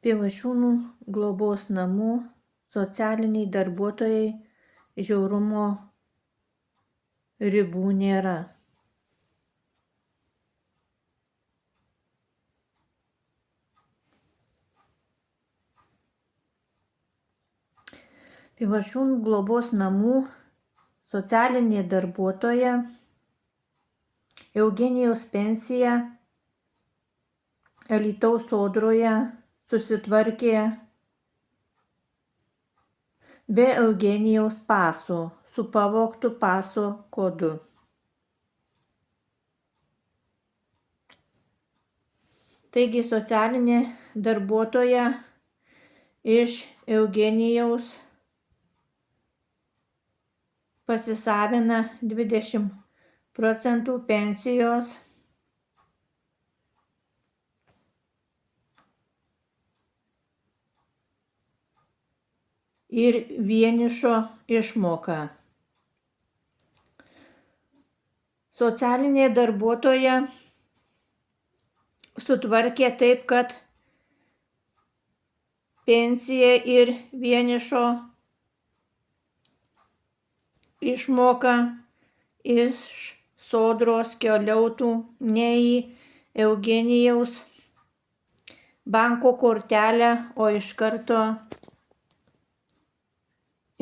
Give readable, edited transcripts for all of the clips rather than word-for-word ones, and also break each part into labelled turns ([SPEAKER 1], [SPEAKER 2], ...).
[SPEAKER 1] Pivašiūnų globos namų socialiniai darbuotojai žiaurumo ribų nėra. Pivašiūnų globos namų socialinė darbuotoja Eugenijaus pensija Alytaus Sodroje susitvarkė be Eugenijaus paso su pavogtu paso kodu. Taigi socialinė darbuotoja iš Eugenijaus pasisavina 20% pensijos ir vienišo išmoką. Socialinė darbuotoja sutvarkė taip, kad pensija ir vienišo išmoka iš Sodros keliautų ne į Eugenijaus banko kortelę, o iš karto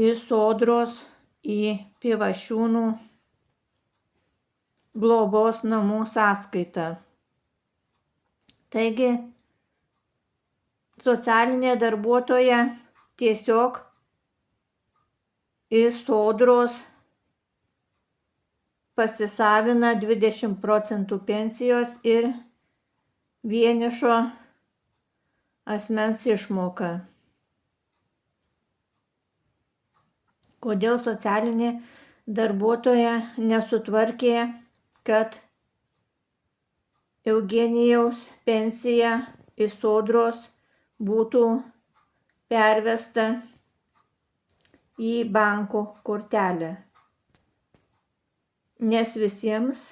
[SPEAKER 1] iš Sodros į Pivašiūnų globos namų sąskaitą. Taigi socialinė darbuotoja tiesiog iš Sodros pasisavina 20% pensijos ir vienišo asmens išmoką. Kodėl socialinė darbuotoja nesutvarkė, kad Eugenijaus pensija iš Sodros būtų pervesta į banko kortelę? Nes visiems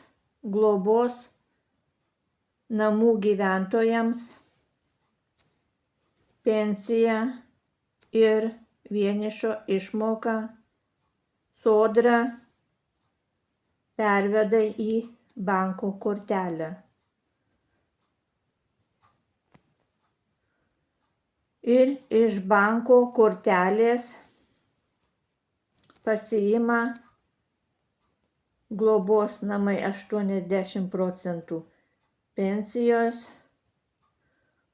[SPEAKER 1] globos namų gyventojams pensija ir vienišo išmoką Sodra perveda į banko kortelę. Ir iš banko kortelės pasiima globos namai 80% pensijos,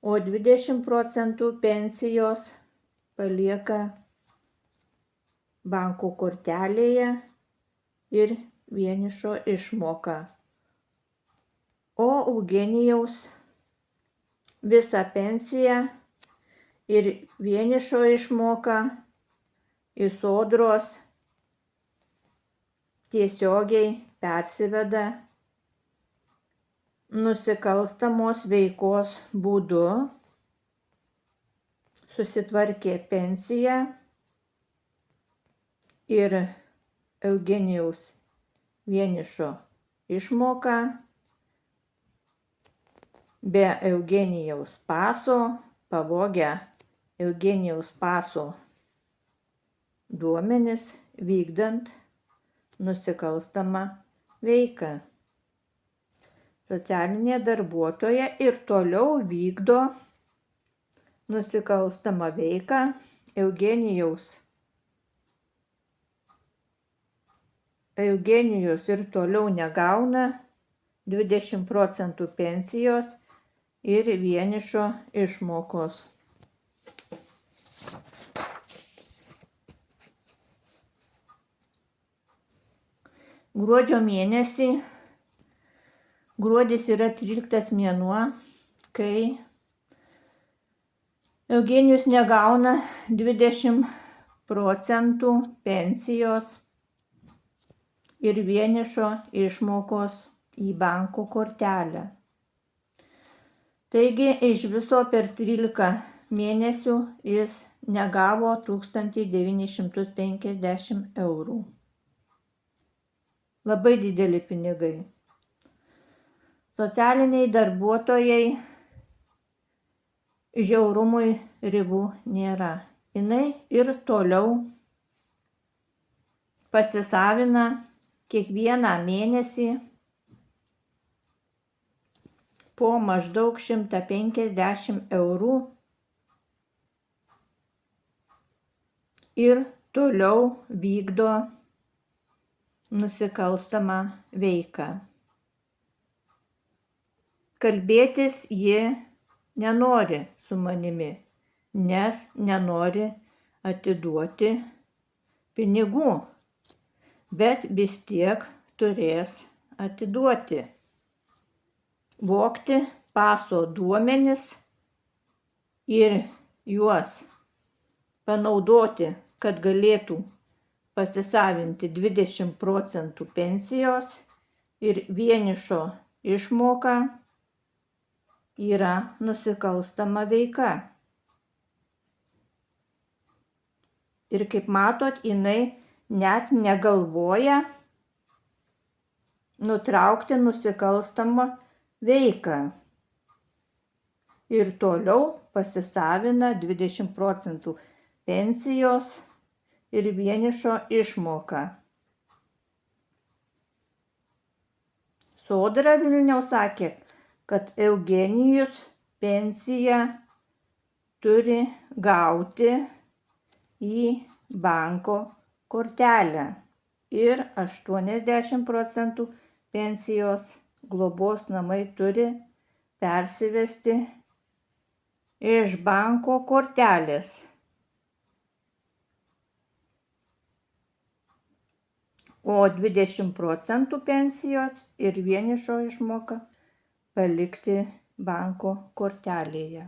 [SPEAKER 1] o 20% pensijos palieka banko kortelėje ir vienišo išmoką. O Eugenijaus visą pensiją ir vienišo išmoką iš Sodros tiesiogiai persiveda nusikalstamos veikos būdu, susitvarkė pensiją ir Eugenijaus vienišo išmoką be Eugenijaus paso, pavogę Eugenijaus paso duomenis, vykdant nusikalstamą veiką. Socialinė darbuotoja ir toliau vykdo nusikalstamą veiką. Eugenijus ir toliau negauna 20% pensijos ir vienišo išmokos. Gruodžio mėnesį, gruodis yra 13 mėnuo, kai Eugenijus negauna 20% pensijos ir vienišo išmokos į banko kortelę. Taigi iš viso per 13 mėnesių jis negavo 1950 eurų. Labai dideli pinigai. Socialiniai darbuotojai žiaurumui ribų nėra. Jinai ir toliau pasisavina kiekvieną mėnesį po maždaug 150 eurų ir toliau vykdo nusikalstamą veiką. Kalbėtis ji nenori su manimi, nes nenori atiduoti pinigų, bet vis tiek turės atiduoti. Vogti paso duomenis ir juos panaudoti, kad galėtų pasisavinti 20% pensijos ir vienišo išmoką yra nusikalstama veika. Ir kaip matot, jinai net negalvoja nutraukti nusikalstamą veiką. Ir toliau pasisavina 20% pensijos ir vienišo išmoką. Sodra Vilniaus sakė, kad Eugenijus pensiją turi gauti į banko kortelę ir 80% pensijos globos namai turi persivesti iš banko kortelės. O 20% pensijos ir vienišo išmoką palikti banko kortelėje.